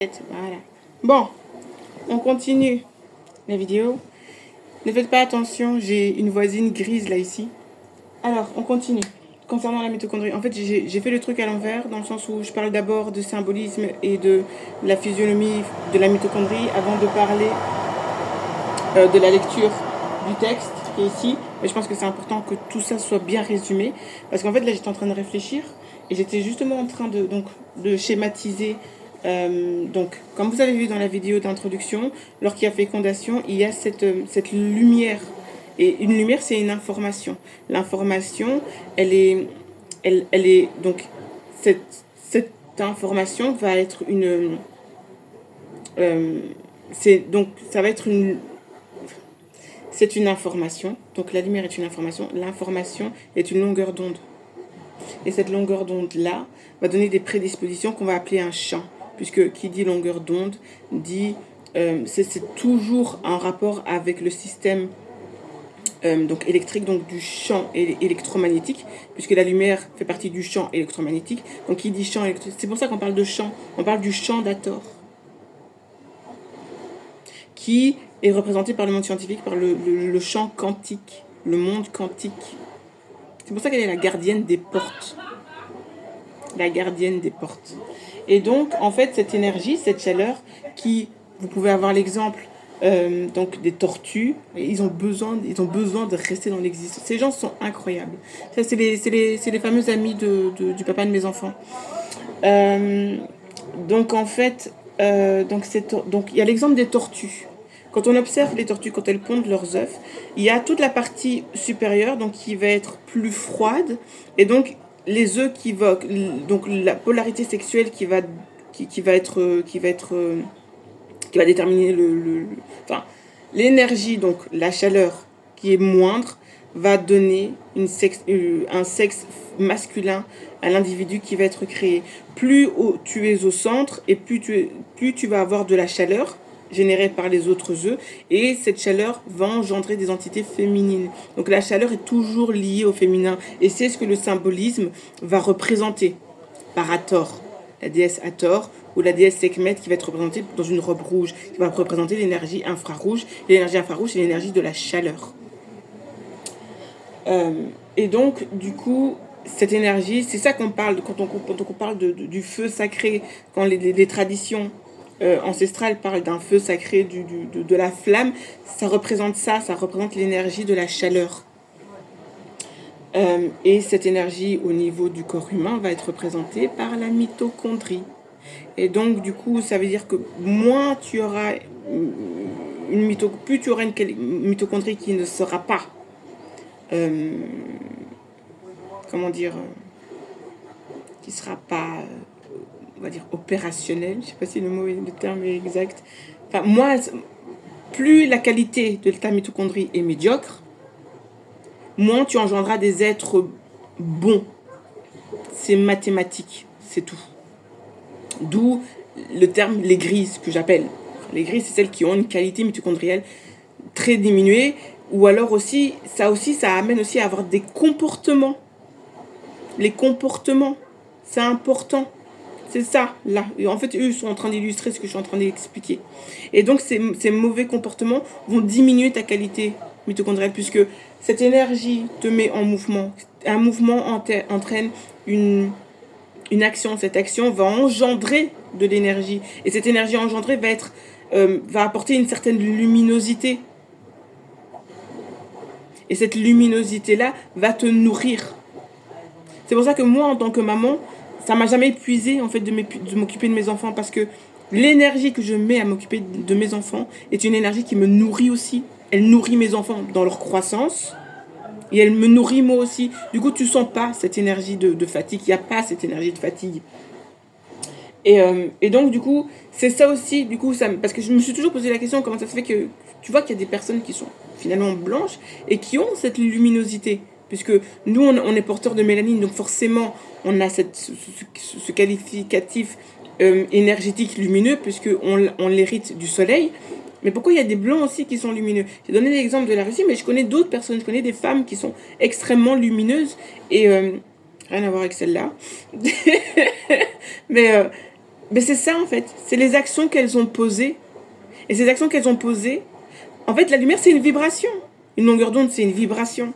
Voilà. Bon, on continue la vidéo. Ne faites pas attention, j'ai une voisine grise là ici. Alors, on continue. Concernant la mitochondrie, en fait, j'ai fait le truc à l'envers, dans le sens où je parle d'abord de symbolisme et de la physionomie de la mitochondrie avant de parler de la lecture du texte qui est ici. Mais je pense que c'est important que tout ça soit bien résumé, parce qu'en fait, là, j'étais en train de réfléchir et j'étais justement en train de schématiser. Donc, comme vous avez vu dans la vidéo d'introduction, lorsqu'il y a fécondation, il y a cette lumière. Et une lumière, c'est une information. L'information, elle est donc cette information va être une, ça va être c'est une information. Donc la lumière est une information. L'information est une longueur d'onde. Et cette longueur d'onde-là va donner des prédispositions qu'on va appeler un champ. Puisque qui dit longueur d'onde dit c'est toujours en rapport avec le système donc électrique, donc du champ électromagnétique, puisque la lumière fait partie du champ électromagnétique. Donc qui dit champ électromagnétique, c'est pour ça qu'on parle de champ. On parle du champ d'Hathor, qui est représenté par le monde scientifique, par le champ quantique, le monde quantique. C'est pour ça qu'elle est la gardienne des portes. La gardienne des portes. Et donc, en fait, cette énergie, cette chaleur, qui, vous pouvez avoir l'exemple donc des tortues, ils ont besoin de rester dans l'existence. Ces gens sont incroyables. Ça, c'est les fameux amis du papa de mes enfants. Donc, en fait, donc il y a l'exemple des tortues. Quand on observe les tortues, quand elles pondent leurs œufs, il y a toute la partie supérieure donc qui va être plus froide, et donc les œufs qui vont, donc la polarité sexuelle qui va déterminer enfin l'énergie, donc la chaleur qui est moindre va donner un sexe masculin à l'individu qui va être créé. Plus tu es au centre et plus tu vas avoir de la chaleur générée par les autres œufs, et cette chaleur va engendrer des entités féminines. Donc la chaleur est toujours liée au féminin, et c'est ce que le symbolisme va représenter par Hathor, la déesse Hathor, ou la déesse Sekhmet, qui va être représentée dans une robe rouge, qui va représenter l'énergie infrarouge. Et l'énergie infrarouge, c'est l'énergie de la chaleur. Et donc, du coup, cette énergie, c'est ça qu'on parle quand on parle du feu sacré, quand les traditions ancestrales parlent d'un feu sacré, de la flamme, ça représente l'énergie de la chaleur. Et cette énergie au niveau du corps humain va être représentée par la mitochondrie. Et donc, du coup, ça veut dire que moins tu auras plus tu auras une mitochondrie qui ne sera pas, qui sera pas, on va dire, opérationnelle. Je sais pas si le terme est exact. Enfin, plus la qualité de ta mitochondrie est médiocre, moins tu engendras des êtres bons. C'est mathématique, c'est tout. D'où le terme les grises que j'appelle. Les grises, c'est celles qui ont une qualité mitochondrielle très diminuée, ou alors aussi, ça amène aussi à avoir des comportements. Les comportements, c'est important. C'est ça, là. Et en fait, eux sont en train d'illustrer ce que je suis en train d'expliquer. Et donc, ces mauvais comportements vont diminuer ta qualité mitochondrielle, puisque cette énergie te met en mouvement. Un mouvement entraîne une action. Cette action va engendrer de l'énergie. Et cette énergie engendrée va apporter une certaine luminosité. Et cette luminosité-là va te nourrir. C'est pour ça que moi, en tant que maman, ça m'a jamais épuisé en fait de m'occuper de mes enfants, parce que l'énergie que je mets à m'occuper de mes enfants est une énergie qui me nourrit aussi. Elle nourrit mes enfants dans leur croissance et elle me nourrit moi aussi. Du coup, tu sens pas cette énergie de fatigue. Il n'y a pas cette énergie de fatigue. Et donc, du coup, c'est ça aussi. Du coup, parce que je me suis toujours posé la question, comment ça se fait que tu vois qu'il y a des personnes qui sont finalement blanches et qui ont cette luminosité. Puisque nous, on est porteurs de mélanine, donc forcément, on a ce qualificatif énergétique lumineux, puisqu'on l'hérite du soleil. Mais pourquoi il y a des blancs aussi qui sont lumineux? J'ai donné l'exemple de la Russie, mais je connais d'autres personnes, je connais des femmes qui sont extrêmement lumineuses, et rien à voir avec celle-là. Mais Mais c'est ça en fait, c'est les actions qu'elles ont posées. Et ces actions qu'elles ont posées, en fait la lumière c'est une vibration. Une longueur d'onde c'est une vibration.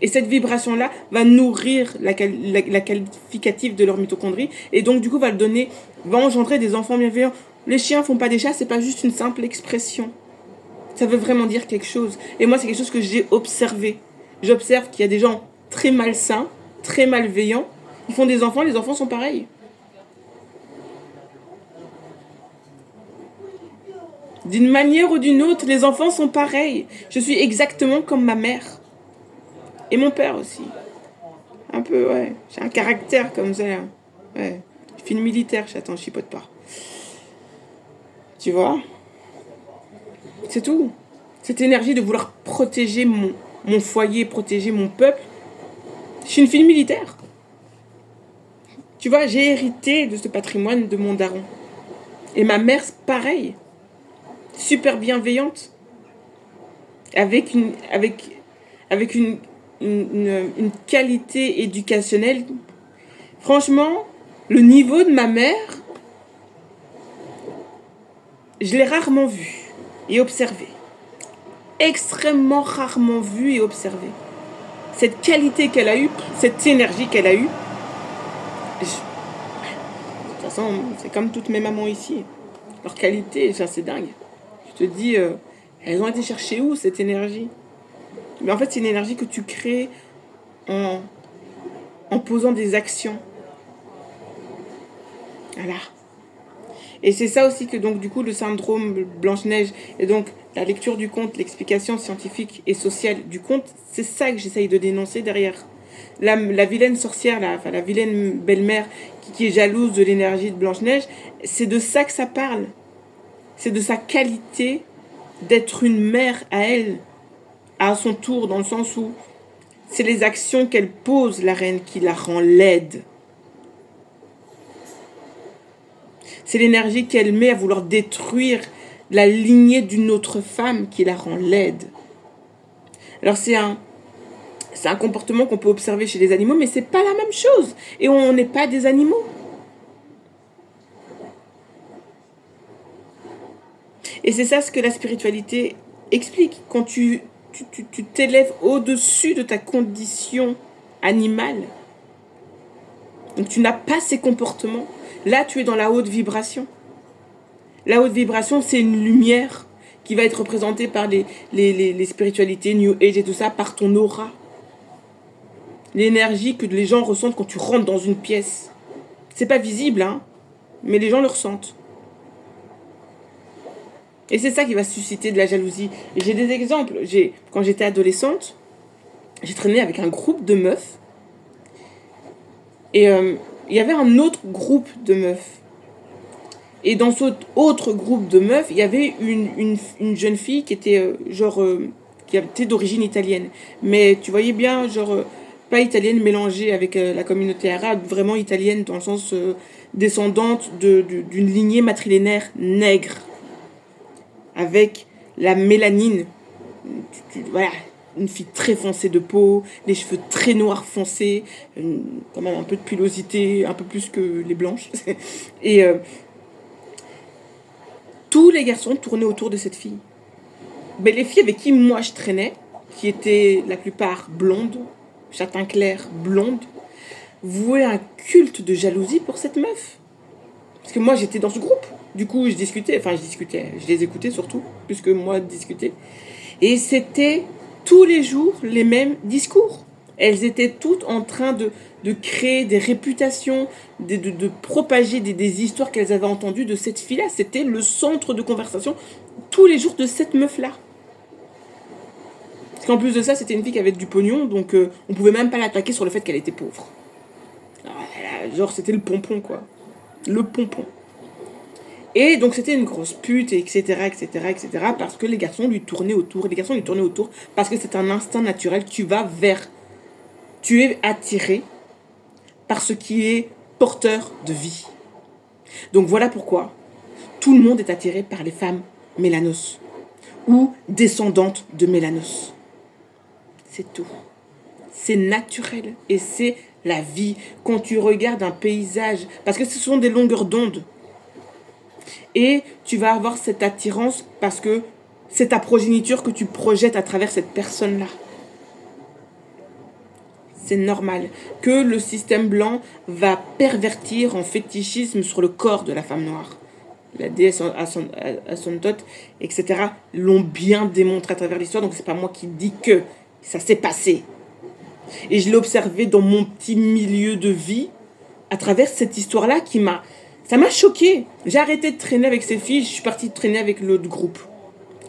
Et cette vibration-là va nourrir la qualificative de leur mitochondrie. Et donc du coup va engendrer des enfants bienveillants. Les chiens font pas des chats, c'est pas juste une simple expression. Ça veut vraiment dire quelque chose. Et moi c'est quelque chose que j'ai observé. J'observe qu'il y a des gens très malsains, très malveillants. Ils font des enfants, les enfants sont pareils. D'une manière ou d'une autre, les enfants sont pareils. Je suis exactement comme ma mère. Et mon père aussi. Un peu, ouais. J'ai un caractère comme ça. Ouais. Je suis une militaire, j'attends, je chipote pas. Tu vois? C'est tout. Cette énergie de vouloir protéger mon foyer, protéger mon peuple. Je suis une fille militaire. Tu vois, j'ai hérité de ce patrimoine de mon daron. Et ma mère, c'est pareil. Super bienveillante. Avec une qualité éducationnelle. Franchement, le niveau de ma mère, je l'ai rarement vu et observé. Extrêmement rarement vu et observé. Cette qualité qu'elle a eue, cette énergie qu'elle a eue, de toute façon, c'est comme toutes mes mamans ici. Leur qualité, ça c'est dingue. Je te dis, elles ont été chercher où cette énergie? Mais en fait, c'est une énergie que tu crées en posant des actions. Voilà. Et c'est ça aussi que donc du coup le syndrome Blanche-Neige et donc la lecture du conte, l'explication scientifique et sociale du conte, c'est ça que j'essaye de dénoncer derrière. La vilaine sorcière, la vilaine belle-mère qui est jalouse de l'énergie de Blanche-Neige, c'est de ça que ça parle. C'est de sa qualité d'être une mère à elle, à son tour, dans le sens où c'est les actions qu'elle pose, la reine, qui la rend laide. C'est l'énergie qu'elle met à vouloir détruire la lignée d'une autre femme qui la rend laide. Alors c'est un comportement qu'on peut observer chez les animaux, mais c'est pas la même chose. Et on n'est pas des animaux. Et c'est ça ce que la spiritualité explique. Quand tu t'élèves au-dessus de ta condition animale, donc tu n'as pas ces comportements, là tu es dans la haute vibration. La haute vibration, c'est une lumière qui va être représentée par les spiritualités, New Age et tout ça, par ton aura. L'énergie que les gens ressentent quand tu rentres dans une pièce. C'est pas visible, hein, mais les gens le ressentent. Et c'est ça qui va susciter de la jalousie. Et j'ai des exemples. Quand j'étais adolescente, j'ai traîné avec un groupe de meufs. Et il y avait un autre groupe de meufs. Et dans cet autre groupe de meufs, il y avait une jeune fille qui était qui était d'origine italienne. Mais tu voyais bien, pas italienne mélangée avec la communauté arabe, vraiment italienne dans le sens descendante d'une lignée matrilinéaire nègre. Avec la mélanine. Voilà, une fille très foncée de peau, les cheveux très noirs foncés, quand même un peu de pilosité, un peu plus que les blanches. Et tous les garçons tournaient autour de cette fille. Mais les filles avec qui moi je traînais, qui étaient la plupart blondes, châtain clair, blondes, vouaient un culte de jalousie pour cette meuf. Parce que moi j'étais dans ce groupe. Du coup je les écoutais surtout, plus que moi discuter. Et c'était tous les jours les mêmes discours. Elles étaient toutes en train de créer des réputations, de propager des histoires qu'elles avaient entendues de cette fille-là. C'était le centre de conversation tous les jours de cette meuf-là. Parce qu'en plus de ça, c'était une fille qui avait du pognon, donc on pouvait même pas l'attaquer sur le fait qu'elle était pauvre. Alors, genre, c'était le pompon, quoi. Le pompon. Et donc c'était une grosse pute, etc., parce que les garçons lui tournaient autour. Les garçons lui tournaient autour parce que c'est un instinct naturel. Tu es attiré par ce qui est porteur de vie. Donc voilà pourquoi tout le monde est attiré par les femmes mélanos ou descendantes de mélanos. C'est tout. C'est naturel et c'est la vie. Quand tu regardes un paysage, parce que ce sont des longueurs d'onde. Et tu vas avoir cette attirance parce que c'est ta progéniture que tu projettes à travers cette personne-là. C'est normal que le système blanc va pervertir en fétichisme sur le corps de la femme noire. La déesse Asuntot, etc. l'ont bien démontré à travers l'histoire, donc c'est pas moi qui dis que ça s'est passé. Et je l'ai observé dans mon petit milieu de vie, à travers cette histoire-là ça m'a choquée. J'ai arrêté de traîner avec ces filles, je suis partie traîner avec l'autre groupe.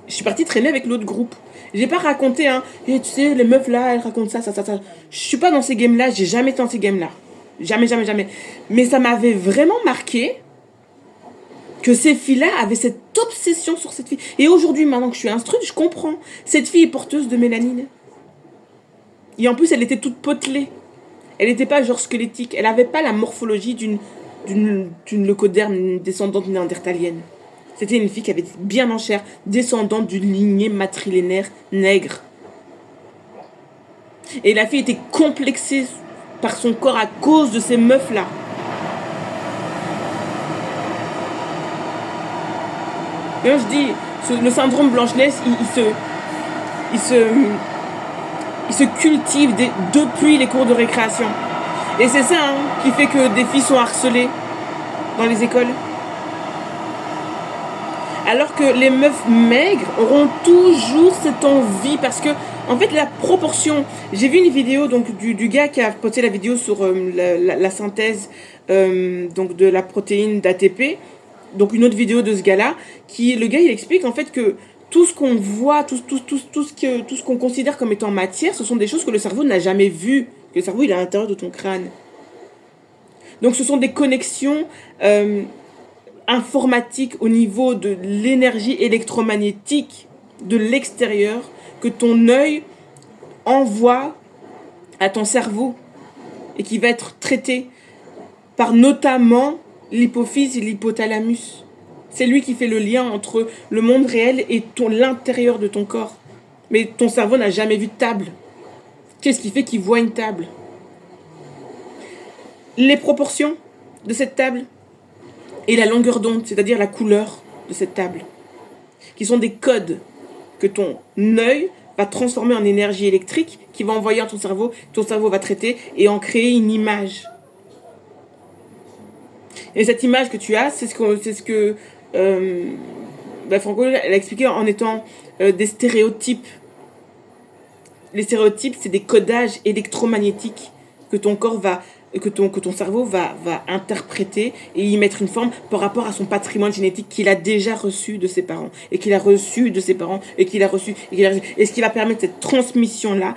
J'ai pas raconté, et tu sais, les meufs là, elles racontent ça. Je suis pas dans ces games-là, j'ai jamais été dans ces games-là. Jamais. Mais ça m'avait vraiment marqué que ces filles-là avaient cette obsession sur cette fille. Et aujourd'hui, maintenant que je suis instruite, je comprends. Cette fille est porteuse de mélanine. Et en plus, elle était toute potelée. Elle n'était pas genre squelettique. Elle n'avait pas la morphologie d'une leucoderme descendante néandertalienne. C'était une fille qui avait bien en chair, descendante d'une lignée matrilinéaire nègre. Et la fille était complexée par son corps à cause de ces meufs-là. Et là, je dis, le syndrome Blanche-Neige, il se cultive depuis les cours de récréation. Et c'est ça qui fait que des filles sont harcelées dans les écoles. Alors que les meufs maigres auront toujours cette envie, parce que en fait la proportion, j'ai vu une vidéo donc du gars qui a posté la vidéo sur la synthèse donc de la protéine d'ATP, donc une autre vidéo de ce gars-là, le gars il explique en fait que tout ce qu'on voit, tout ce qu'on considère comme étant matière, ce sont des choses que le cerveau n'a jamais vues, que le cerveau il est à l'intérieur de ton crâne. Donc ce sont des connexions informatique au niveau de l'énergie électromagnétique de l'extérieur que ton œil envoie à ton cerveau et qui va être traité par notamment l'hypophyse et l'hypothalamus. C'est lui qui fait le lien entre le monde réel et l'intérieur de ton corps. Mais ton cerveau n'a jamais vu de table. Qu'est-ce qui fait qu'il voit une table? Les proportions de cette table et la longueur d'onde, c'est-à-dire la couleur de cette table, qui sont des codes que ton œil va transformer en énergie électrique, qui va envoyer à ton cerveau va traiter et en créer une image. Et cette image que tu as, c'est ce que Franco elle a expliqué en étant des stéréotypes. Les stéréotypes, c'est des codages électromagnétiques que ton corps que ton cerveau va interpréter et y mettre une forme par rapport à son patrimoine génétique qu'il a déjà reçu de ses parents et qu'il a reçu de ses parents et qu'il a reçu. Et ce qui va permettre cette transmission-là,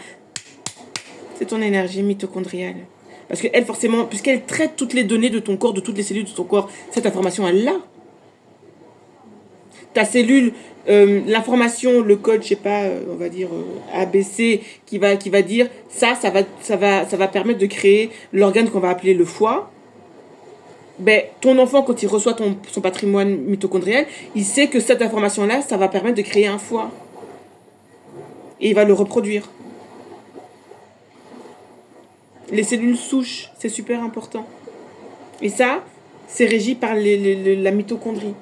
c'est ton énergie mitochondriale. Parce qu'elle, forcément, puisqu'elle traite toutes les données de ton corps, de toutes les cellules de ton corps, cette information, elle l'a. Ta cellule, l'information, le code, je sais pas, on va dire ABC, qui va dire ça va permettre de créer l'organe qu'on va appeler le foie. Ben, ton enfant, quand il reçoit son patrimoine mitochondrial, il sait que cette information-là, ça va permettre de créer un foie. Et il va le reproduire. Les cellules souches, c'est super important. Et ça, c'est régi par la mitochondrie.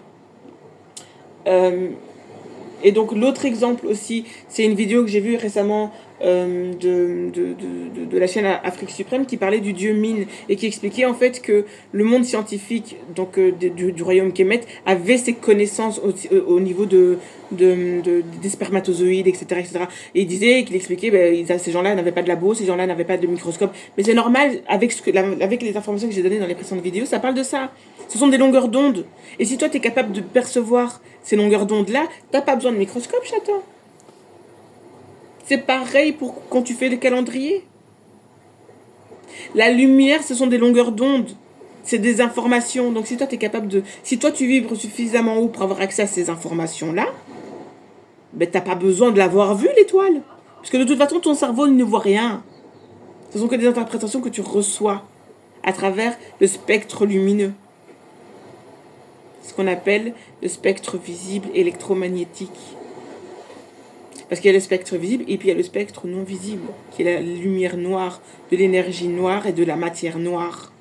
Et donc l'autre exemple aussi, c'est une vidéo que j'ai vue récemment de la chaîne Afrique Suprême qui parlait du dieu Min et qui expliquait en fait que le monde scientifique donc du royaume Kemet avait ses connaissances au niveau des spermatozoïdes, etc. Et il disait, qu'il expliquait, ces gens-là n'avaient pas de labo, ces gens-là n'avaient pas de microscope. Mais c'est normal, avec les informations que j'ai données dans les précédentes vidéos, ça parle de ça. Ce sont des longueurs d'onde. Et si toi, tu es capable de percevoir ces longueurs d'onde-là, tu n'as pas besoin de microscope, chaton. C'est pareil pour quand tu fais le calendrier. La lumière, ce sont des longueurs d'onde. C'est des informations. Donc si toi, tu es capable de... Si toi, tu vibres suffisamment haut pour avoir accès à ces informations-là, tu n'as pas besoin de l'avoir vue, l'étoile. Parce que de toute façon, ton cerveau ne voit rien. Ce sont que des interprétations que tu reçois à travers le spectre lumineux. Ce qu'on appelle le spectre visible électromagnétique. Parce qu'il y a le spectre visible et puis il y a le spectre non visible, qui est la lumière noire, de l'énergie noire et de la matière noire.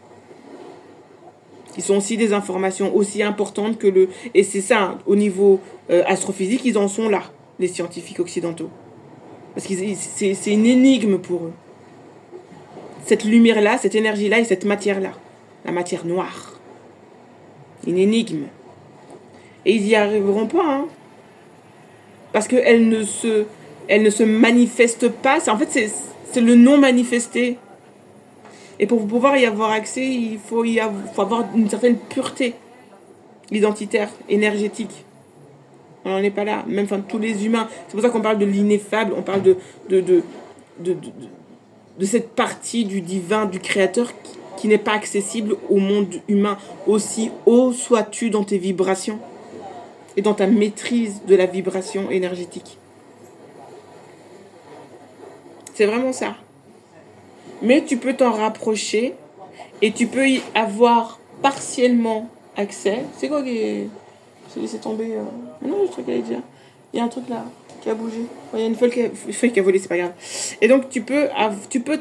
qui sont aussi des informations aussi importantes que le... Et c'est ça, hein, au niveau astrophysique, ils en sont là, les scientifiques occidentaux. Parce que c'est une énigme pour eux. Cette lumière-là, cette énergie-là et cette matière-là. La matière noire. Une énigme. Et ils n'y arriveront pas, hein. Parce qu'elle ne se manifeste pas. En fait, c'est le non manifesté. Et pour pouvoir y avoir accès, il faut avoir une certaine pureté identitaire, énergétique. On n'en est pas là. Même tous les humains. C'est pour ça qu'on parle de l'ineffable. On parle de, de cette partie du divin, du créateur qui n'est pas accessible au monde humain. Aussi haut sois-tu dans tes vibrations et dans ta maîtrise de la vibration énergétique. C'est vraiment ça. Mais tu peux t'en rapprocher et tu peux y avoir partiellement accès. C'est quoi qui est... J'ai laissé tomber... Non, je crois qu'elle est déjà... Il y a un truc là qui a bougé. Il y a une feuille qui a volé, c'est pas grave. Et donc tu peux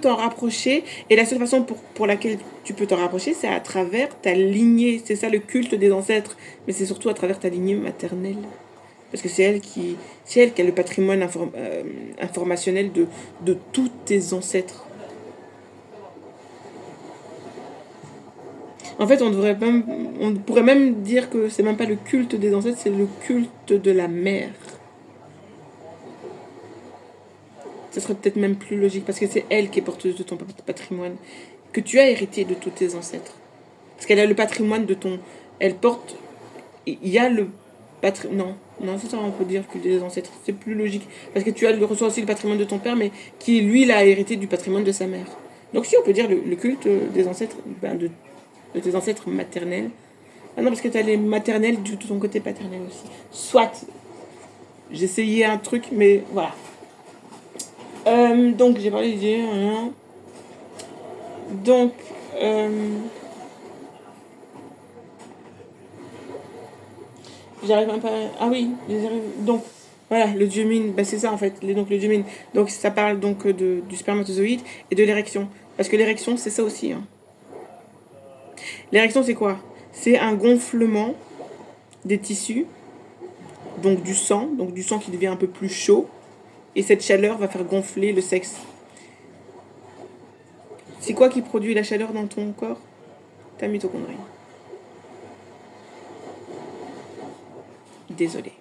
t'en rapprocher. Et la seule façon pour laquelle tu peux t'en rapprocher, c'est à travers ta lignée. C'est ça le culte des ancêtres. Mais c'est surtout à travers ta lignée maternelle. Parce que c'est elle qui a le patrimoine informationnel de tous tes ancêtres. En fait, on pourrait même dire que c'est même pas le culte des ancêtres, c'est le culte de la mère. Ça serait peut-être même plus logique parce que c'est elle qui est porteuse de ton patrimoine, que tu as hérité de tous tes ancêtres. Parce qu'elle a le patrimoine de ton... Elle porte... Il y a le patrimoine... Non, c'est ça, on peut dire culte des ancêtres. C'est plus logique. Parce que tu reçois aussi le patrimoine de ton père, mais qui, lui, il a hérité du patrimoine de sa mère. Donc si, on peut dire le culte des ancêtres, de tes ancêtres maternels. Ah non, parce que tu as les maternels de ton côté paternel aussi. Soit. J'essayais un truc, mais voilà. Donc, j'ai parlé d'idées. Donc, j'arrive même pas... Ah oui, donc, voilà, le dieu Mine, c'est ça en fait, donc le dieu Mine. Donc, ça parle donc du spermatozoïde et de l'érection. Parce que l'érection, c'est ça aussi, hein. L'érection, c'est quoi? C'est un gonflement des tissus, donc du sang qui devient un peu plus chaud, et cette chaleur va faire gonfler le sexe. C'est quoi qui produit la chaleur dans ton corps? Ta mitochondrie. Désolée.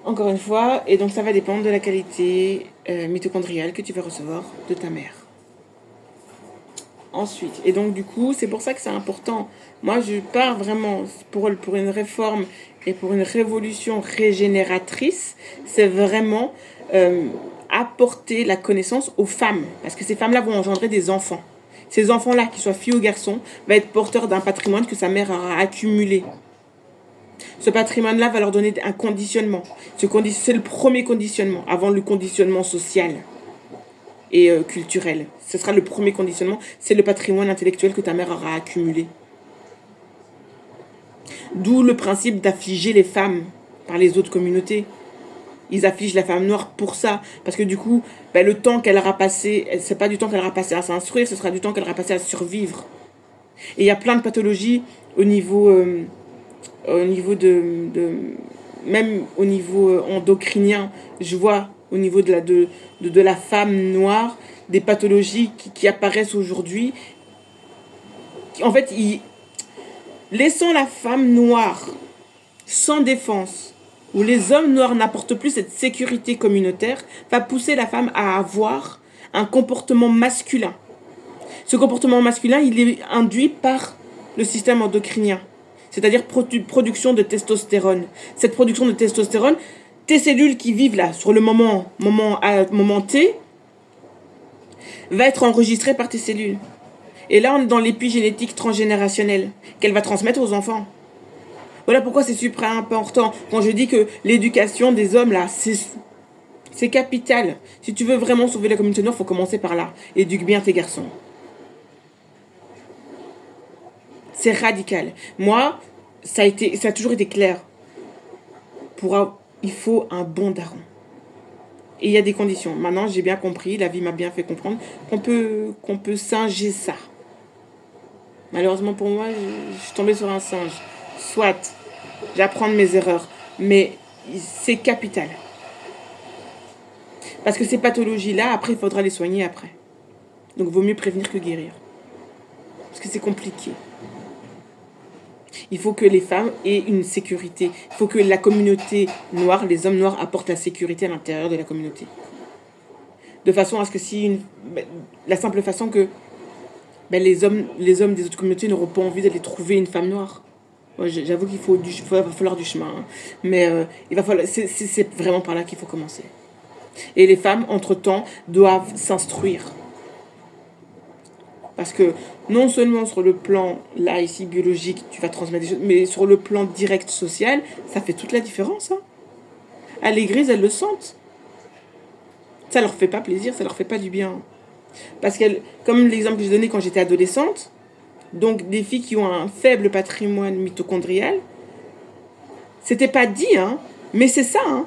Encore une fois, et donc ça va dépendre de la qualité mitochondriale que tu vas recevoir de ta mère. Ensuite, et donc du coup, c'est pour ça que c'est important. Moi, je pars vraiment pour une réforme et pour une révolution régénératrice. C'est vraiment apporter la connaissance aux femmes. Parce que ces femmes-là vont engendrer des enfants. Ces enfants-là, qu'ils soient filles ou garçons, vont être porteurs d'un patrimoine que sa mère aura accumulé. Ce patrimoine-là va leur donner un conditionnement. C'est le premier conditionnement, avant le conditionnement social et culturel. Ce sera le premier conditionnement, c'est le patrimoine intellectuel que ta mère aura accumulé. D'où le principe d'affliger les femmes par les autres communautés. Ils affligent la femme noire pour ça, parce que du coup, le temps qu'elle aura passé, c'est pas du temps qu'elle aura passé à s'instruire, ce sera du temps qu'elle aura passé à survivre. Et il y a plein de pathologies au niveau même au niveau endocrinien, je vois au niveau de la femme noire des pathologies qui apparaissent aujourd'hui. En fait, laissant la femme noire sans défense, où les hommes noirs n'apportent plus cette sécurité communautaire, va pousser la femme à avoir un comportement masculin. Ce comportement masculin, il est induit par le système endocrinien, c'est-à-dire production de testostérone. Cette production de testostérone, tes cellules qui vivent là, sur le moment T, va être enregistrée par tes cellules. Et là, on est dans l'épigénétique transgénérationnelle qu'elle va transmettre aux enfants. Voilà pourquoi c'est super important. Quand je dis que l'éducation des hommes, là, c'est capital. Si tu veux vraiment sauver la communauté noire, il faut commencer par là. Éduque bien tes garçons. C'est radical. Moi, ça a toujours été clair. Il faut un bon daron. Et il y a des conditions. Maintenant, j'ai bien compris, la vie m'a bien fait comprendre qu'on peut singer ça. Malheureusement pour moi, je suis tombée sur un singe. Soit, j'apprends de mes erreurs, mais c'est capital. Parce que ces pathologies-là, après, il faudra les soigner après. Donc, vaut mieux prévenir que guérir. Parce que c'est compliqué. Il faut que les femmes aient une sécurité. Il faut que la communauté noire, les hommes noirs, apportent la sécurité à l'intérieur de la communauté. De façon à ce que la simple façon que les hommes des autres communautés n'auront pas envie d'aller trouver une femme noire. Moi, j'avoue qu'il va falloir du chemin. Hein. Mais c'est vraiment par là qu'il faut commencer. Et les femmes, entre-temps, doivent s'instruire. Parce que non seulement sur le plan, là, ici, biologique, tu vas transmettre des choses, mais sur le plan direct social, ça fait toute la différence. Hein. À l'église, elles le sentent. Ça leur fait pas plaisir, ça leur fait pas du bien. Parce que, comme l'exemple que j'ai donné quand j'étais adolescente, donc des filles qui ont un faible patrimoine mitochondrial, c'était pas dit, hein, mais c'est ça, hein.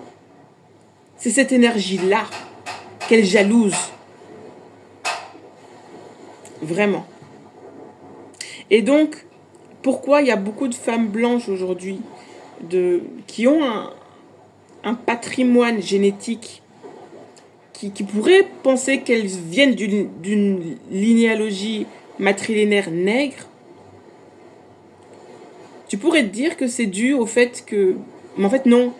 C'est cette énergie-là qu'elles jalousent. Vraiment. Et donc, pourquoi il y a beaucoup de femmes blanches aujourd'hui qui ont un patrimoine génétique qui pourrait penser qu'elles viennent d'une linéalogie matrilinéaire nègre? Tu pourrais te dire que c'est dû au fait que... Mais en fait, non.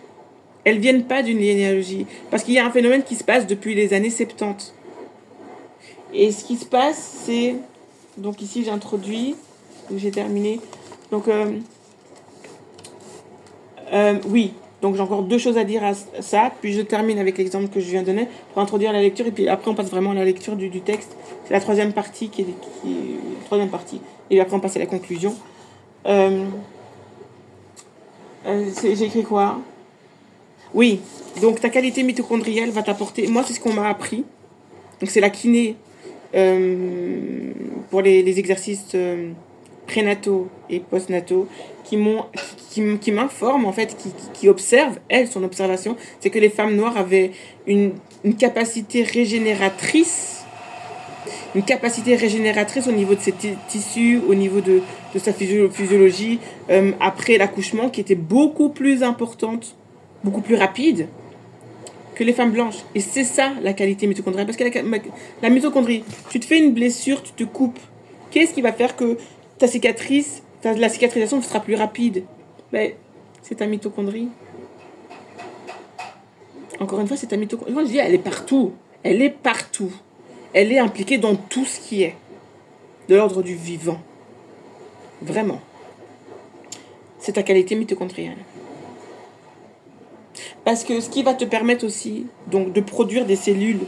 Elles viennent pas d'une généalogie. Parce qu'il y a un phénomène qui se passe depuis les années 70. Et ce qui se passe, c'est... Donc ici, j'introduis. J'ai terminé. Donc, oui. Donc, j'ai encore 2 choses à dire à ça. Puis, je termine avec l'exemple que je viens de donner pour introduire la lecture. Et puis, après, on passe vraiment à la lecture du texte. C'est la 3e partie troisième partie. Et après, on passe à la conclusion. J'ai écrit quoi? Oui, donc ta qualité mitochondriale va t'apporter... Moi, c'est ce qu'on m'a appris. Donc, c'est la kiné pour les exercices prénataux et postnataux qui m'informent, en fait, qui observent, son observation, c'est que les femmes noires avaient une capacité régénératrice au niveau de ses tissus, au niveau de sa physiologie, après l'accouchement, qui était beaucoup plus importante, beaucoup plus rapide que les femmes blanches. Et c'est ça la qualité mitochondriale. Parce que la mitochondrie, tu te fais une blessure, tu te coupes. Qu'est-ce qui va faire que la cicatrisation sera plus rapide? C'est ta mitochondrie. Encore une fois, c'est ta mitochondrie. Moi, je dis, elle est partout. Elle est partout. Elle est impliquée dans tout ce qui est de l'ordre du vivant. Vraiment. C'est ta qualité mitochondriale. Parce que ce qui va te permettre aussi donc, de produire des cellules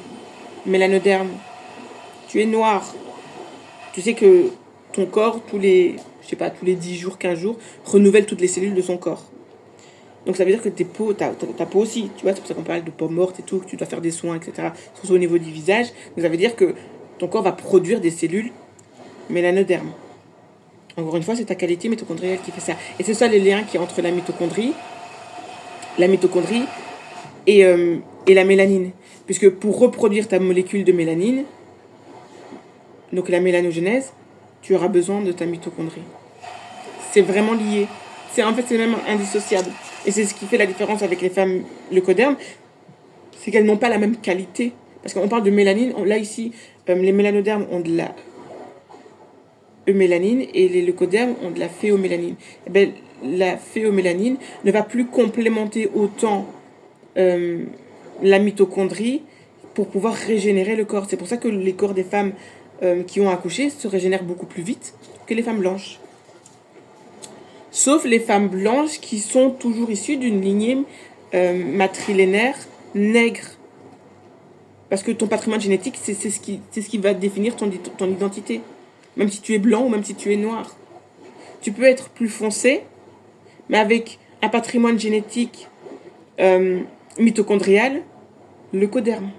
mélanodermes. Tu es noir. Tu sais que ton corps, tous les 10 jours, 15 jours, renouvelle toutes les cellules de son corps. Donc ça veut dire que ta peau aussi, tu vois, c'est pour ça qu'on parle de peau morte et tout, que tu dois faire des soins, etc. Surtout au niveau du visage. Donc ça veut dire que ton corps va produire des cellules mélanodermes. Encore une fois, c'est ta qualité mitochondriale qui fait ça. Et c'est ça les liens qu'il y a entre la mitochondrie et la mélanine. Puisque pour reproduire ta molécule de mélanine, donc la mélanogenèse, tu auras besoin de ta mitochondrie. C'est vraiment lié. En fait, c'est même indissociable. Et c'est ce qui fait la différence avec les femmes leucodermes, c'est qu'elles n'ont pas la même qualité. Parce qu'on parle de mélanine, là ici, les mélanodermes ont de la eumélanine et les leucodermes ont de la phéomélanine. Et bien, la phéomélanine ne va plus complémenter autant la mitochondrie pour pouvoir régénérer le corps. C'est pour ça que les corps des femmes qui ont accouché se régénèrent beaucoup plus vite que les femmes blanches. Sauf les femmes blanches qui sont toujours issues d'une lignée matrilinéaire nègre. Parce que ton patrimoine génétique, c'est ce qui va définir ton identité. Même si tu es blanc ou même si tu es noir. Tu peux être plus foncé, mais avec un patrimoine génétique mitochondrial, leucoderme.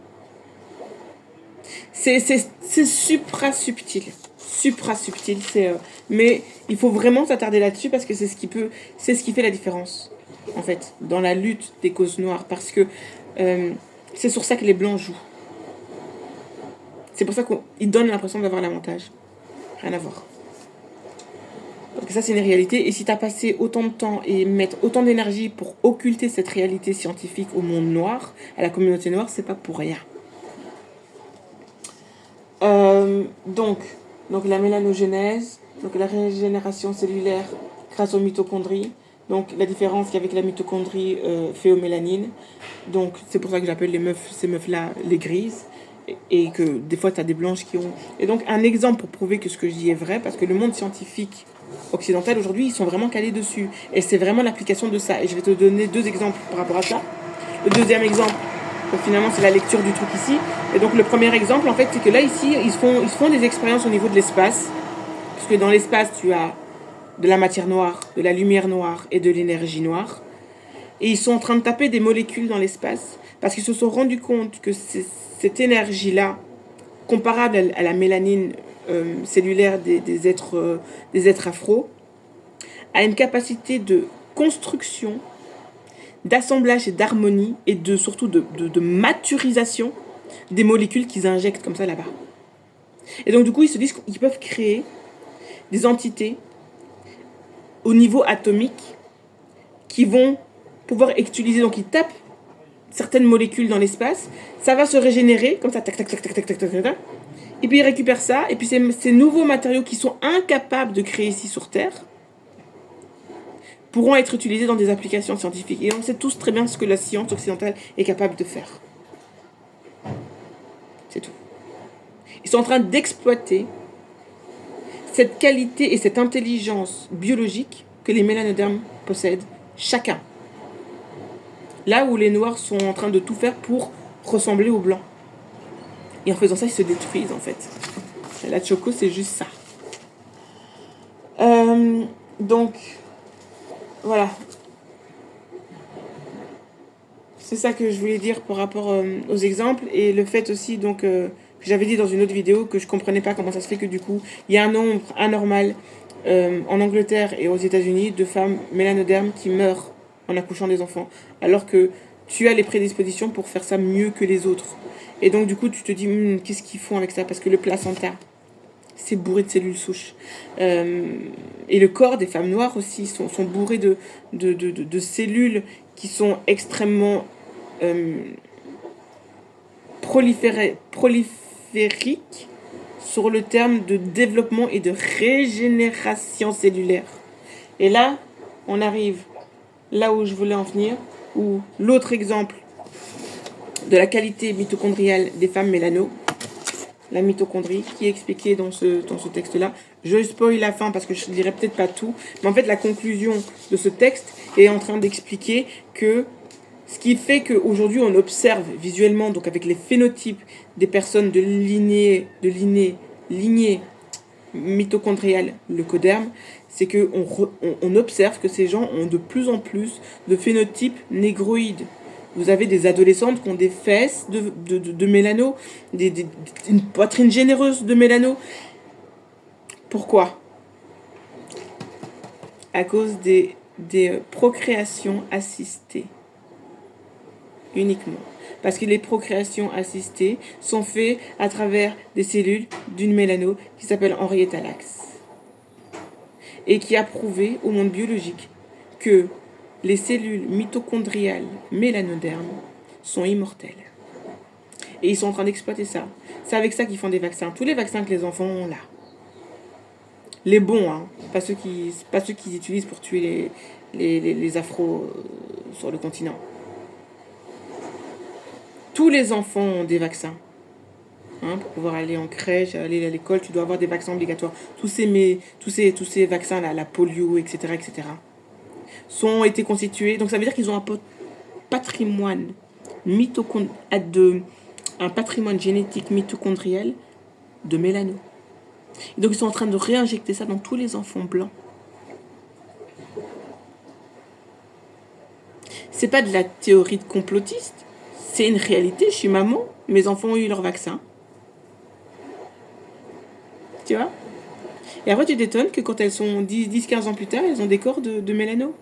C'est supra-subtil. Supra-subtil, mais il faut vraiment s'attarder là-dessus parce que c'est ce qui fait la différence, en fait, dans la lutte des causes noires. Parce que c'est sur ça que les blancs jouent. C'est pour ça qu'ils donnent l'impression d'avoir l'avantage. Rien à voir. Donc ça, c'est une réalité. Et si tu as passé autant de temps et mettre autant d'énergie pour occulter cette réalité scientifique au monde noir, à la communauté noire, c'est pas pour rien. Donc la mélanogénèse, donc la régénération cellulaire grâce aux mitochondries. Donc la différence qu'il y a avec la mitochondrie phéomélanine. Donc c'est pour ça que j'appelle ces meufs-là les grises. Et que des fois tu as des blanches qui ont... Et donc un exemple pour prouver que ce que je dis est vrai, parce que le monde scientifique occidental aujourd'hui, ils sont vraiment calés dessus. Et c'est vraiment l'application de ça. Et je vais te donner 2 exemples par rapport à ça. Le deuxième exemple, finalement c'est la lecture du truc ici. Et donc le premier exemple en fait c'est que là ici ils font des expériences au niveau de l'espace, puisque dans l'espace tu as de la matière noire, de la lumière noire et de l'énergie noire, et ils sont en train de taper des molécules dans l'espace parce qu'ils se sont rendus compte que cette énergie là, comparable à la mélanine cellulaire des êtres afro, a une capacité de construction, d'assemblage et d'harmonie, et surtout de maturisation des molécules qu'ils injectent comme ça là-bas. Et donc du coup ils se disent qu'ils peuvent créer des entités au niveau atomique qui vont pouvoir utiliser, donc ils tapent certaines molécules dans l'espace, ça va se régénérer comme ça, tac tac tac tac tac tac tac tac, et puis ils récupèrent ça, et puis ces nouveaux matériaux qui sont incapables de créer ici sur Terre pourront être utilisés dans des applications scientifiques. Et on sait tous très bien ce que la science occidentale est capable de faire. C'est tout. Ils sont en train d'exploiter cette qualité et cette intelligence biologique que les mélanodermes possèdent, chacun. Là où les noirs sont en train de tout faire pour ressembler aux blancs. Et en faisant ça, ils se détruisent en fait. La choco, c'est juste ça. Donc, voilà. C'est ça que je voulais dire par rapport aux exemples. Et le fait aussi, donc, que j'avais dit dans une autre vidéo que je comprenais pas comment ça se fait que du coup, il y a un nombre anormal en Angleterre et aux États-Unis de femmes mélanodermes qui meurent en accouchant des enfants. Alors que tu as les prédispositions pour faire ça mieux que les autres. Et donc, du coup, tu te dis, qu'est-ce qu'ils font avec ça? Parce que le placenta, c'est bourré de cellules souches. Et le corps des femmes noires aussi sont bourrés de cellules qui sont extrêmement prolifériques sur le terme de développement et de régénération cellulaire. Et là, on arrive là où je voulais en venir, où l'autre exemple de la qualité mitochondriale des femmes mélano, la mitochondrie, qui est expliquée dans ce texte-là. Je spoil la fin parce que je ne dirai peut-être pas tout, mais en fait la conclusion de ce texte est en train d'expliquer que ce qui fait qu'aujourd'hui on observe visuellement, donc avec les phénotypes des personnes de lignée mitochondriale, le coderme, c'est qu'on observe que ces gens ont de plus en plus de phénotypes négroïdes. Vous avez des adolescentes qui ont des fesses de mélano, une poitrine généreuse de mélano. Pourquoi? À cause des procréations assistées. Uniquement. Parce que les procréations assistées sont faites à travers des cellules d'une mélano qui s'appelle Henrietta Lacks. Et qui a prouvé au monde biologique que les cellules mitochondriales mélanodermes sont immortelles. Et ils sont en train d'exploiter ça. C'est avec ça qu'ils font des vaccins. Tous les vaccins que les enfants ont là. Les bons, hein. Pas ceux qu'ils utilisent pour tuer les afros sur le continent. Tous les enfants ont des vaccins. Hein, pour pouvoir aller en crèche, aller à l'école, tu dois avoir des vaccins obligatoires. Tous ces vaccins-là, la polio, etc., sont été constitués. Donc ça veut dire qu'ils ont un patrimoine un patrimoine génétique mitochondrial de mélano. Et donc ils sont en train de réinjecter ça dans tous les enfants blancs. C'est pas de la théorie de complotiste, c'est une réalité. Je suis maman, mes enfants ont eu leur vaccin. Tu vois? Et après tu t'étonnes que quand elles sont 10-15 ans plus tard, elles ont des corps de mélano.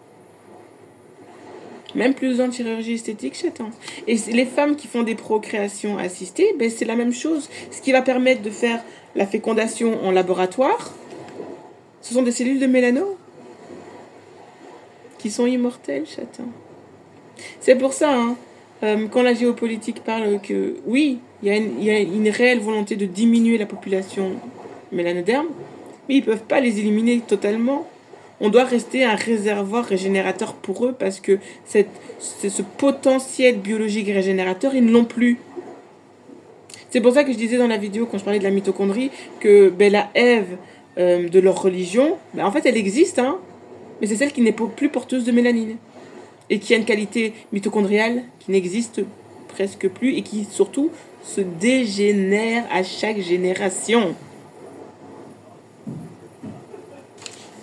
Même plus besoin de chirurgie esthétique, j'attends. Et les femmes qui font des procréations assistées, ben c'est la même chose. Ce qui va permettre de faire la fécondation en laboratoire, Ce sont des cellules de mélano qui sont immortelles, chatin. C'est pour ça, hein, quand la géopolitique parle que, oui, il y a une réelle volonté de diminuer la population mélanoderme, mais ils ne peuvent pas les éliminer totalement. On doit rester un réservoir régénérateur pour eux parce que c'est ce potentiel biologique régénérateur, ils ne l'ont plus. C'est pour ça que je disais dans la vidéo, quand je parlais de la mitochondrie, que la Ève de leur religion, en fait, elle existe, hein, mais c'est celle qui n'est plus porteuse de mélanine. Et qui a une qualité mitochondriale qui n'existe presque plus et qui, surtout, se dégénère à chaque génération.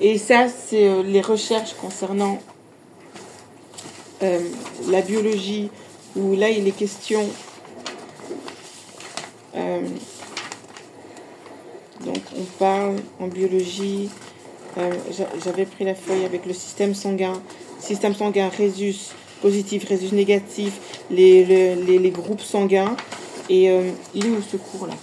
Et ça, c'est les recherches concernant la biologie, où là, il est question... donc, on parle en biologie... j'avais pris la feuille avec le système sanguin, rhésus positif, rhésus négatif, les groupes sanguins. Et il est où ce cours là?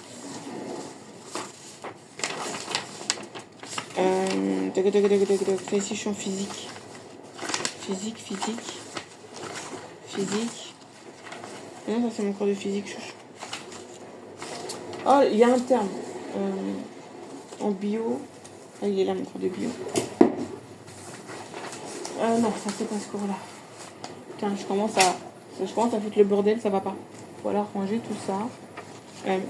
Ça ici je suis en physique. Physique. Non, ça c'est mon cours de physique, chouchou. Oh, il y a un terme. En bio. Ah, il est là mon cours de bio. Non, ça c'est pas ce cours-là. Putain, je commence à foutre le bordel, ça va pas. Voilà, ranger tout ça.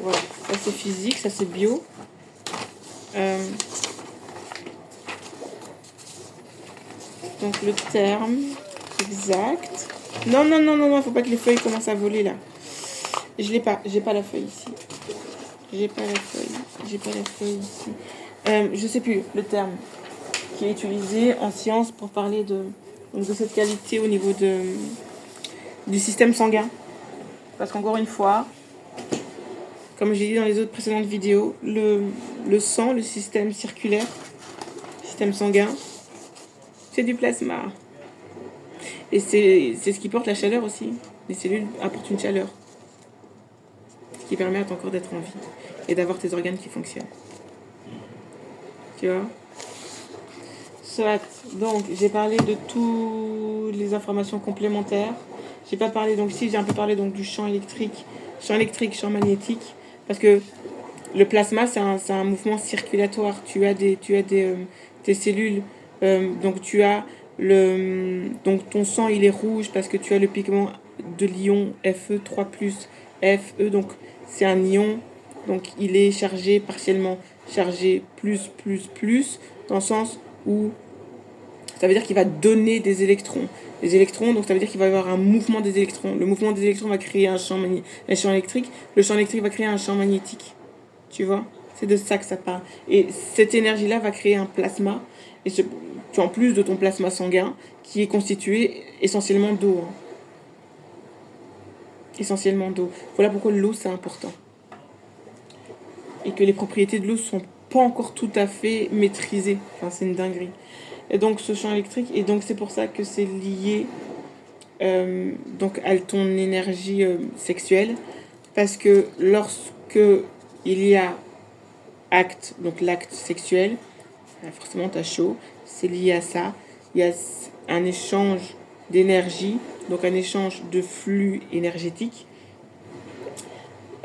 Voilà, ça c'est physique, ça c'est bio. Donc le terme exact. Non, faut pas que les feuilles commencent à voler là. J'ai pas la feuille ici. J'ai pas la feuille ici. Je sais plus le terme qui est utilisé en science pour parler de cette qualité au niveau du système sanguin. Parce qu'encore une fois, comme j'ai dit dans les autres précédentes vidéos, le sang, le système circulaire, le système sanguin, c'est du plasma. Et c'est ce qui porte la chaleur aussi. Les cellules apportent une chaleur. Ce qui permet à ton corps d'être en vie et d'avoir tes organes qui fonctionnent. Tu vois? Soit. Donc, j'ai parlé de toutes les informations complémentaires. J'ai pas parlé, donc si j'ai un peu parlé donc, du champ électrique, champ magnétique, parce que le plasma, c'est un mouvement circulatoire. Tu as tes cellules, donc tu as donc ton sang, il est rouge parce que tu as le pigment de l'ion Fe3+, Fe, donc c'est un ion, donc il est chargé partiellement, chargé plus, dans le sens où ça veut dire qu'il va donner des électrons. Les électrons, donc ça veut dire qu'il va y avoir un mouvement des électrons. Le mouvement des électrons va créer un champ électrique. Le champ électrique va créer un champ magnétique. Tu vois? C'est de ça que ça parle. Et cette énergie-là va créer un plasma. Et en plus de ton plasma sanguin, qui est constitué essentiellement d'eau. Hein. Essentiellement d'eau. Voilà pourquoi l'eau, c'est important. Et que les propriétés de l'eau ne sont pas encore tout à fait maîtrisées. Enfin, c'est une dinguerie. Et donc ce champ électrique, et donc c'est pour ça que c'est lié donc à ton énergie sexuelle, parce que lorsque il y a acte, donc l'acte sexuel, forcément t'as chaud, c'est lié à ça. Il y a un échange d'énergie, donc un échange de flux énergétique,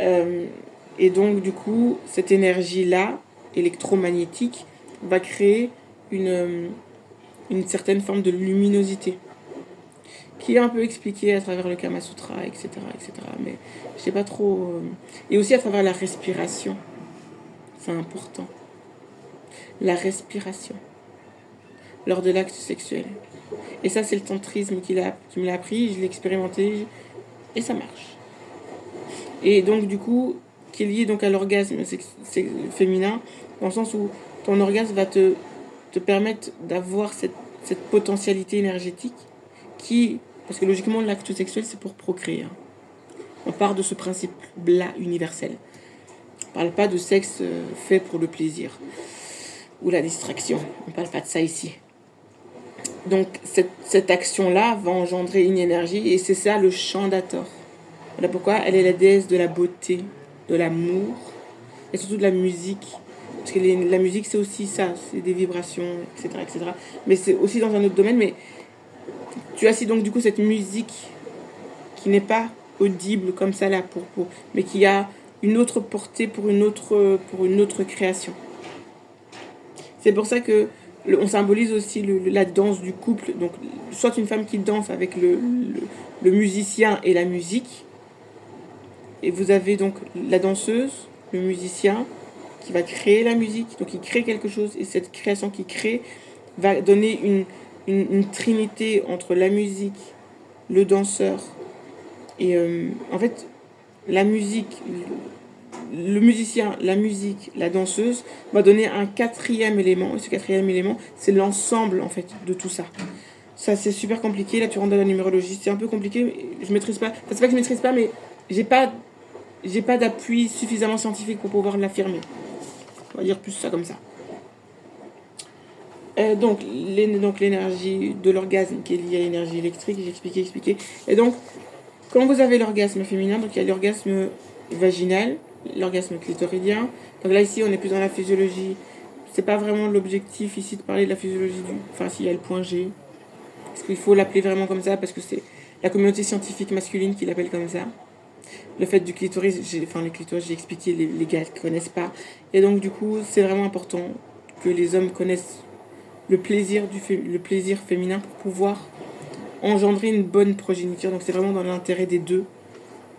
et donc du coup cette énergie là électromagnétique va créer une certaine forme de luminosité qui est un peu expliquée à travers le Kama Sutra, etc. Mais je sais pas trop... Et aussi à travers la respiration. C'est important. La respiration. Lors de l'acte sexuel. Et ça, c'est le tantrisme qui me l'a appris, je l'ai expérimenté, et ça marche. Et donc, du coup, qui est lié donc à l'orgasme féminin, dans le sens où ton orgasme va te permettre d'avoir cette potentialité énergétique qui, parce que logiquement l'acte sexuel c'est pour procréer. Hein. On part de ce principe-là universel. On parle pas de sexe fait pour le plaisir ou la distraction. On parle pas de ça ici. Donc cette action-là va engendrer une énergie et c'est ça le chant d'Hathor. Voilà pourquoi elle est la déesse de la beauté, de l'amour et surtout de la musique parce que la musique, c'est aussi ça, c'est des vibrations, etc., etc. Mais c'est aussi dans un autre domaine. Mais tu as si donc du coup cette musique qui n'est pas audible comme ça là, mais qui a une autre portée pour une autre création. C'est pour ça que on symbolise aussi la danse du couple. Donc, soit une femme qui danse avec le musicien et la musique. Et vous avez donc la danseuse, le musicien, qui va créer la musique. Donc, il crée quelque chose. Et cette création qu'il crée va donner une trinité entre la musique, le danseur. Et en fait, la musique, le musicien, la musique, la danseuse va donner un quatrième élément. Et ce quatrième élément, c'est l'ensemble en fait de tout ça. Ça, c'est super compliqué. Là, tu rentres dans la numérologie. C'est un peu compliqué. Je maîtrise pas. Enfin, c'est pas que je maîtrise pas, mais j'ai pas d'appui suffisamment scientifique pour pouvoir l'affirmer. On va dire plus ça comme ça. Donc l'énergie de l'orgasme qui est liée à l'énergie électrique, j'ai expliqué. Et donc, quand vous avez l'orgasme féminin, donc il y a l'orgasme vaginal, l'orgasme clitoridien. Donc là, ici, on est plus dans la physiologie. C'est pas vraiment l'objectif ici de parler de la physiologie Enfin, s'il y a le point G. Parce qu'il faut l'appeler vraiment comme ça, parce que c'est la communauté scientifique masculine qui l'appelle comme ça. Le fait du clitoris, les clitoris, j'ai expliqué, les gars ne connaissent pas. Et donc, du coup, c'est vraiment important que les hommes connaissent le plaisir féminin pour pouvoir engendrer une bonne progéniture. Donc, c'est vraiment dans l'intérêt des deux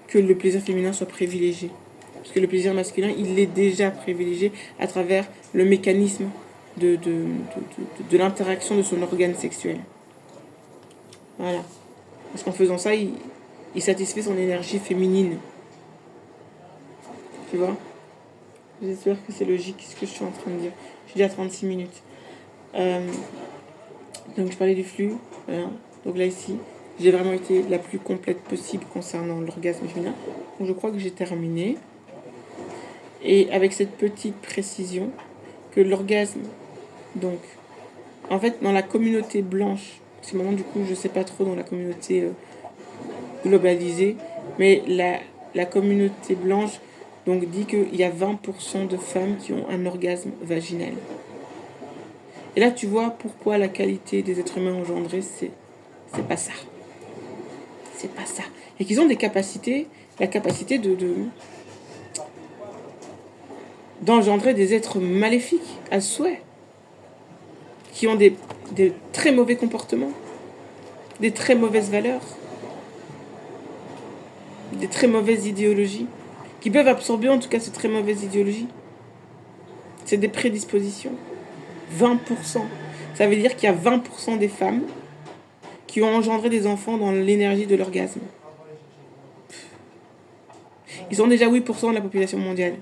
que le plaisir féminin soit privilégié. Parce que le plaisir masculin, il est déjà privilégié à travers le mécanisme de l'interaction de son organe sexuel. Voilà. Parce qu'en faisant ça, il satisfait son énergie féminine. Tu vois? J'espère que c'est logique ce que je suis en train de dire. Je suis déjà à 36 minutes. Donc je parlais du flux. Voilà. Donc là ici, j'ai vraiment été la plus complète possible concernant l'orgasme féminin. Donc je crois que j'ai terminé. Et avec cette petite précision que l'orgasme, donc, en fait, dans la communauté blanche, parce que maintenant du coup je sais pas trop dans la communauté globalisée, mais la communauté blanche donc dit qu'il y a 20% de femmes qui ont un orgasme vaginal. Et là tu vois pourquoi la qualité des êtres humains engendrés, c'est pas ça. C'est pas ça. Et qu'ils ont des capacités, la capacité d'engendrer des êtres maléfiques à souhait, qui ont des très mauvais comportements, des très mauvaises valeurs, des très mauvaises idéologies, qui peuvent absorber en tout cas ces très mauvaises idéologies. C'est des prédispositions. 20%. Ça veut dire qu'il y a 20% des femmes qui ont engendré des enfants dans l'énergie de l'orgasme. Ils sont déjà 8% de la population mondiale.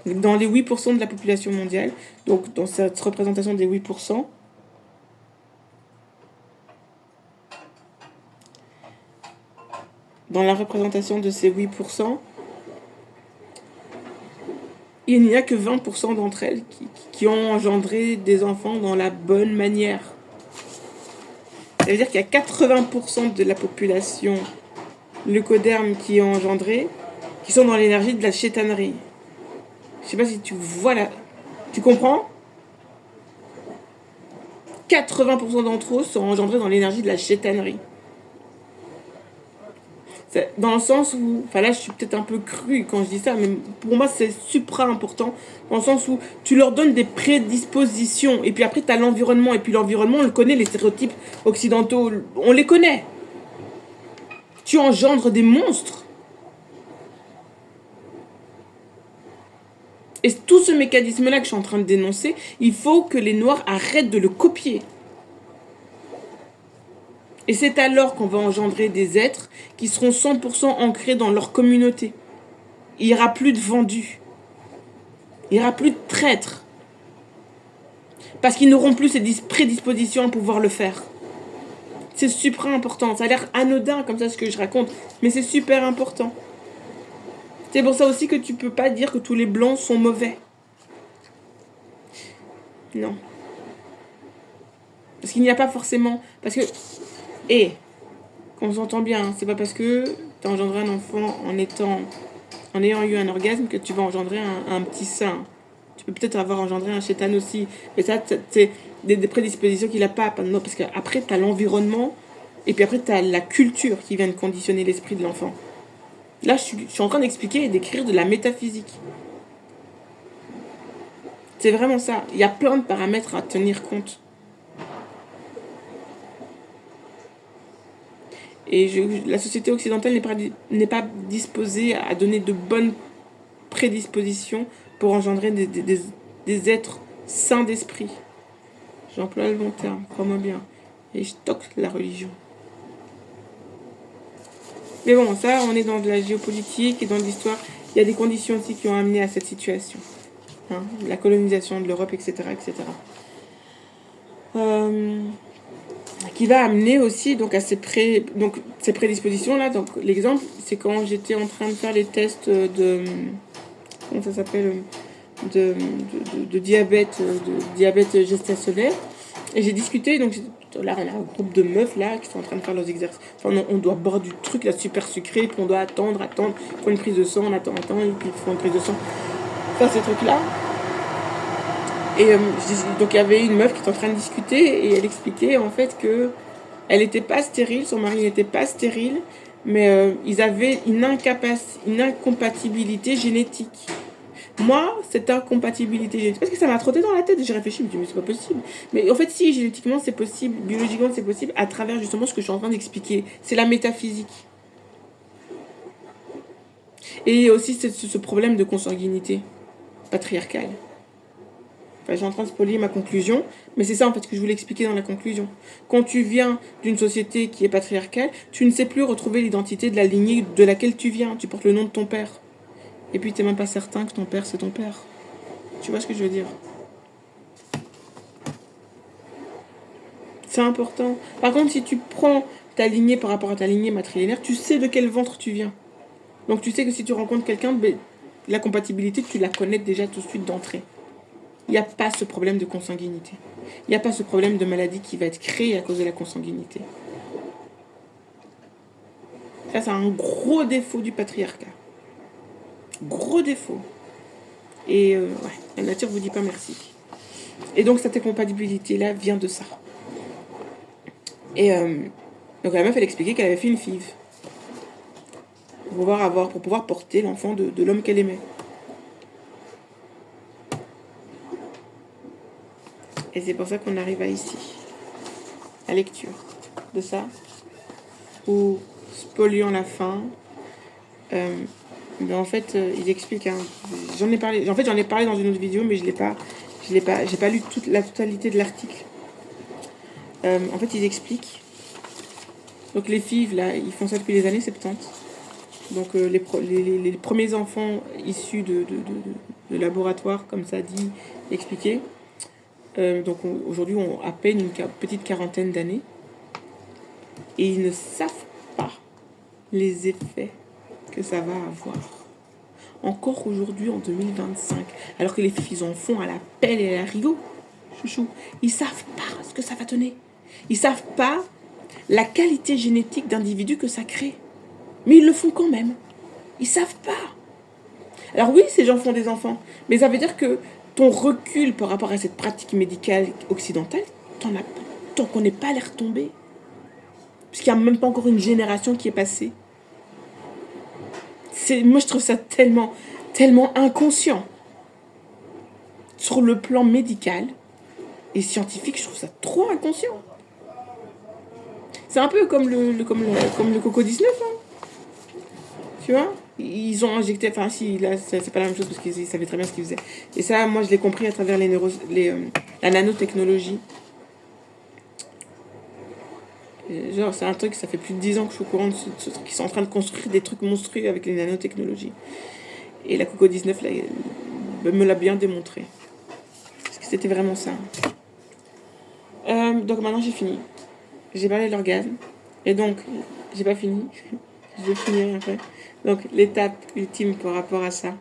Dans les 8% de la population mondiale, donc dans cette représentation des 8%, dans la représentation de ces 8%, il n'y a que 20% d'entre elles qui ont engendré des enfants dans la bonne manière. Ça veut dire qu'il y a 80% de la population leucoderme qui ont engendré, qui sont dans l'énergie de la chétanerie. Je sais pas si tu vois là. Tu comprends? 80% d'entre eux sont engendrés dans l'énergie de la chétanerie. Dans le sens où, enfin là je suis peut-être un peu crue quand je dis ça, mais pour moi c'est supra important, dans le sens où tu leur donnes des prédispositions, et puis après tu as l'environnement, et puis l'environnement on le connaît, les stéréotypes occidentaux, on les connaît. Tu engendres des monstres. Et tout ce mécanisme-là que je suis en train de dénoncer, il faut que les Noirs arrêtent de le copier. Et c'est alors qu'on va engendrer des êtres qui seront 100% ancrés dans leur communauté. Il n'y aura plus de vendus. Il n'y aura plus de traîtres. Parce qu'ils n'auront plus ces prédispositions à pouvoir le faire. C'est super important. Ça a l'air anodin comme ça ce que je raconte, mais c'est super important. C'est pour ça aussi que tu peux pas dire que tous les blancs sont mauvais. Non. Parce qu'il n'y a pas forcément... Parce que... Et, qu'on s'entend bien, c'est pas parce que tu as engendré un enfant en ayant eu un orgasme que tu vas engendrer un petit sein. Tu peux peut-être avoir engendré un chétan aussi. Mais ça, c'est des prédispositions qu'il n'a pas. Non, parce qu'après, tu as l'environnement. Et puis après, tu as la culture qui vient de conditionner l'esprit de l'enfant. Là, je suis en train d'expliquer et d'écrire de la métaphysique. C'est vraiment ça. Il y a plein de paramètres à tenir compte. Et la société occidentale n'est pas disposée à donner de bonnes prédispositions pour engendrer des êtres sains d'esprit. J'emploie le bon terme, crois-moi bien. Et je toque la religion. Mais bon, ça, on est dans de la géopolitique et dans l'histoire. Il y a des conditions aussi qui ont amené à cette situation. Hein, la colonisation de l'Europe, etc. etc. Qui va amener aussi donc, à ces prédispositions-là. Donc, l'exemple, c'est quand j'étais en train de faire les tests de... Comment ça s'appelle de diabète gestationnel. Et j'ai discuté, donc là on a un groupe de meufs là qui sont en train de faire leurs exercices. Enfin on doit boire du truc là super sucré, puis on doit attendre, ils font une prise de sang, on attend, et puis ils font une prise de sang. Faire ces trucs là. Et donc il y avait une meuf qui était en train de discuter et elle expliquait en fait que elle n'était pas stérile, son mari n'était pas stérile, mais ils avaient une incompatibilité génétique. Moi, cette incompatibilité génétique, parce que ça m'a trotté dans la tête, j'ai réfléchi, je me dis, mais c'est pas possible. Mais en fait, si, génétiquement, c'est possible, biologiquement, c'est possible, à travers justement ce que je suis en train d'expliquer. C'est la métaphysique. Et aussi ce problème de consanguinité patriarcale. Enfin, j'ai en train de spoiler ma conclusion, mais c'est ça en fait que je voulais expliquer dans la conclusion. Quand tu viens d'une société qui est patriarcale, tu ne sais plus retrouver l'identité de la lignée de laquelle tu viens. Tu portes le nom de ton père. Et puis t'es même pas certain que ton père c'est ton père. Tu vois ce que je veux dire? C'est important. Par contre, si tu prends ta lignée par rapport à ta lignée matrilinéaire, tu sais de quel ventre tu viens. Donc tu sais que si tu rencontres quelqu'un, la compatibilité, tu la connais déjà tout de suite d'entrée. Il n'y a pas ce problème de consanguinité. Il n'y a pas ce problème de maladie qui va être créé à cause de la consanguinité. Ça, c'est un gros défaut du patriarcat. Gros défaut. Et ouais, la nature vous dit pas merci. Et donc cette incompatibilité-là vient de ça. Et donc la meuf, elle expliquait qu'elle avait fait une FIV. Pour pouvoir porter l'enfant de l'homme qu'elle aimait. Et c'est pour ça qu'on arrive à ici. La lecture de ça. Ou spoliant la fin. Mais en fait, ils expliquent. Hein, j'en ai parlé dans une autre vidéo, mais j'ai pas lu la totalité de l'article. En fait, ils expliquent. Donc les FIV, là, ils font ça depuis les années 70. Donc les premiers enfants issus de laboratoires, comme ça dit, expliqué. Donc aujourd'hui, ont à peine une petite quarantaine d'années. Et ils ne savent pas les effets que ça va avoir. Encore aujourd'hui, en 2025, alors que les filles, ils en font à la pelle et à la Rio, chouchou, ils savent pas ce que ça va donner. Ils savent pas la qualité génétique d'individu que ça crée. Mais ils le font quand même. Ils savent pas. Alors oui, ces gens font des enfants, mais ça veut dire que ton recul par rapport à cette pratique médicale occidentale, t'en connais pas les retombées. Parce qu'il n'y a même pas encore une génération qui est passée. Moi, je trouve ça tellement, tellement inconscient. Sur le plan médical et scientifique, je trouve ça trop inconscient. C'est un peu comme le Coco 19, hein. Tu vois? Ils ont injecté, enfin si, là c'est pas la même chose parce qu'ils savaient très bien ce qu'ils faisaient. Et ça, moi je l'ai compris à travers la nanotechnologie. Genre c'est un truc, ça fait plus de 10 ans que je suis au courant de ce truc. Ils sont en train de construire des trucs monstrueux avec les nanotechnologies. Et la Coco 19 là, me l'a bien démontré. Parce que c'était vraiment ça. Donc maintenant j'ai fini. J'ai parlé de l'orgasme. Et donc, j'ai pas fini. Je vais finir après. Donc, l'étape ultime par rapport à ça,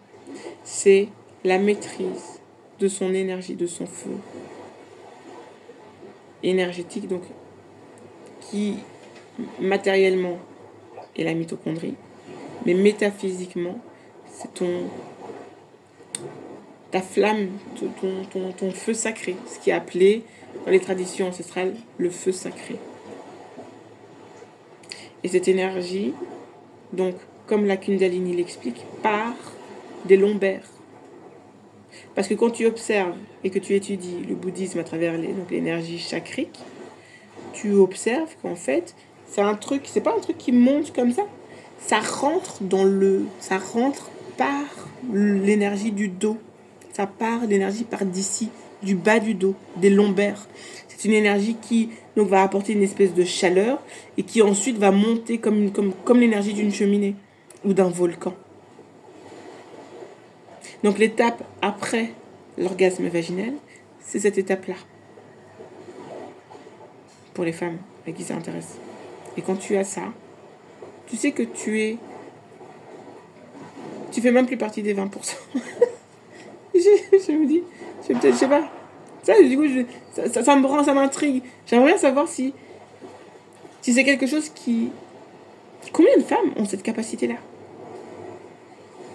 c'est la maîtrise de son énergie, de son feu énergétique, donc, qui matériellement est la mitochondrie, mais métaphysiquement, c'est ta flamme, ton feu sacré, ce qui est appelé dans les traditions ancestrales le feu sacré. Et cette énergie, donc, comme la Kundalini l'explique, part des lombaires. Parce que quand tu observes et que tu étudies le bouddhisme à travers l'énergie chakrique, tu observes qu'en fait, c'est pas un truc qui monte comme ça. Ça rentre par l'énergie du dos. Ça part, l'énergie part d'ici, du bas du dos, des lombaires. C'est une énergie qui donc va apporter une espèce de chaleur et qui ensuite va monter comme l'énergie d'une cheminée ou d'un volcan. Donc l'étape après l'orgasme vaginal, c'est cette étape-là. Pour les femmes à qui ça intéresse. Et quand tu as ça, tu sais que tu fais même plus partie des 20%. je me dis, je sais pas. Ça, du coup, ça me rend, ça m'intrigue. J'aimerais bien savoir si c'est quelque chose qui... Combien de femmes ont cette capacité-là?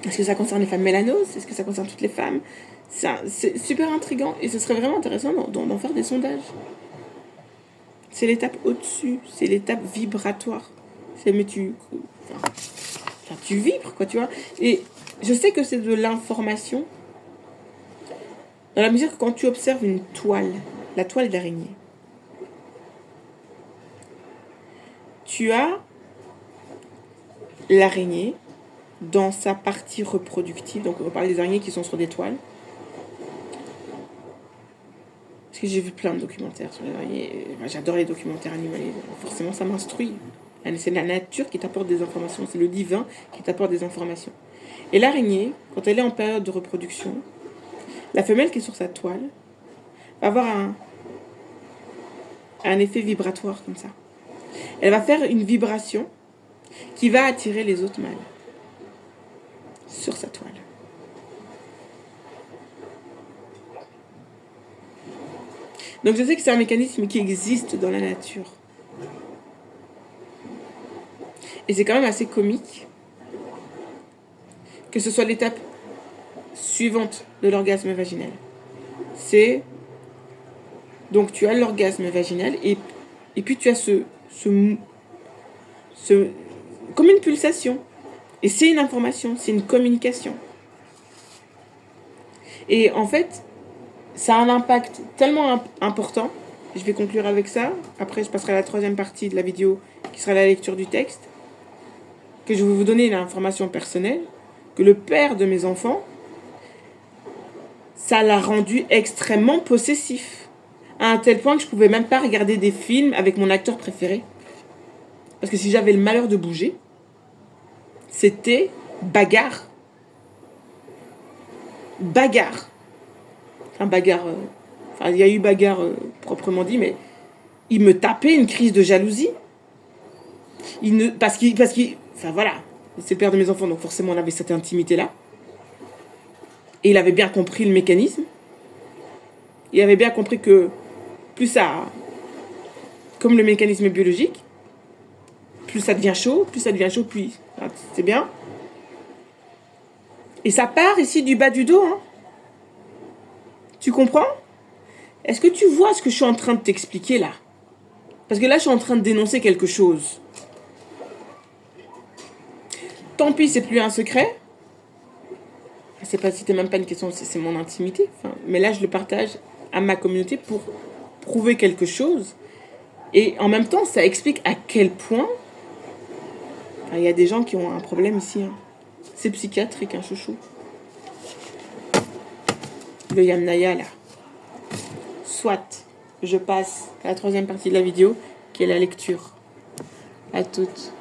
Est-ce que ça concerne les femmes mélanoses? Est-ce que ça concerne toutes les femmes? C'est super intriguant et ce serait vraiment intéressant d'en faire des sondages. C'est l'étape au-dessus, c'est l'étape vibratoire. Mais tu vibres, quoi, tu vois. Et je sais que c'est de l'information. Dans la mesure que quand tu observes une toile, la toile d'araignée, tu as l'araignée dans sa partie reproductive. Donc on parle des araignées qui sont sur des toiles. Parce que j'ai vu plein de documentaires sur les araignées. J'adore les documentaires animaliers. Forcément, ça m'instruit. C'est la nature qui t'apporte des informations. C'est le divin qui t'apporte des informations. Et l'araignée, quand elle est en période de reproduction, la femelle qui est sur sa toile va avoir un effet vibratoire comme ça. Elle va faire une vibration qui va attirer les autres mâles sur sa toile. Donc je sais que c'est un mécanisme qui existe dans la nature. Et c'est quand même assez comique que ce soit l'étape suivante de l'orgasme vaginal. C'est... Donc tu as l'orgasme vaginal et puis tu as ce comme une pulsation. Et c'est une information, c'est une communication. Et en fait, ça a un impact tellement important. Je vais conclure avec ça. Après, je passerai à la troisième partie de la vidéo qui sera la lecture du texte. Que je vais vous donner une information personnelle. Que le père de mes enfants, ça l'a rendu extrêmement possessif. À un tel point que je ne pouvais même pas regarder des films avec mon acteur préféré. Parce que si j'avais le malheur de bouger, c'était bagarre. Bagarre. Enfin, bagarre... il y a eu bagarre proprement dit, mais il me tapait une crise de jalousie. Parce qu'il... Enfin, voilà. C'est le père de mes enfants, donc forcément, on avait cette intimité-là. Et il avait bien compris le mécanisme. Il avait bien compris que plus ça... Comme le mécanisme est biologique, plus ça devient chaud, plus c'est bien. Et ça part ici du bas du dos, hein. Tu comprends? Est-ce que tu vois ce que je suis en train de t'expliquer là? Parce que là, je suis en train de dénoncer quelque chose. Tant pis, c'est plus un secret. C'était même pas une question, c'est mon intimité. Mais là, je le partage à ma communauté pour prouver quelque chose. Et en même temps, ça explique à quel point il y a des gens qui ont un problème ici. Hein. C'est psychiatrique, un chouchou. Le Yamnaya, là. Soit, je passe à la troisième partie de la vidéo, qui est la lecture. À toutes.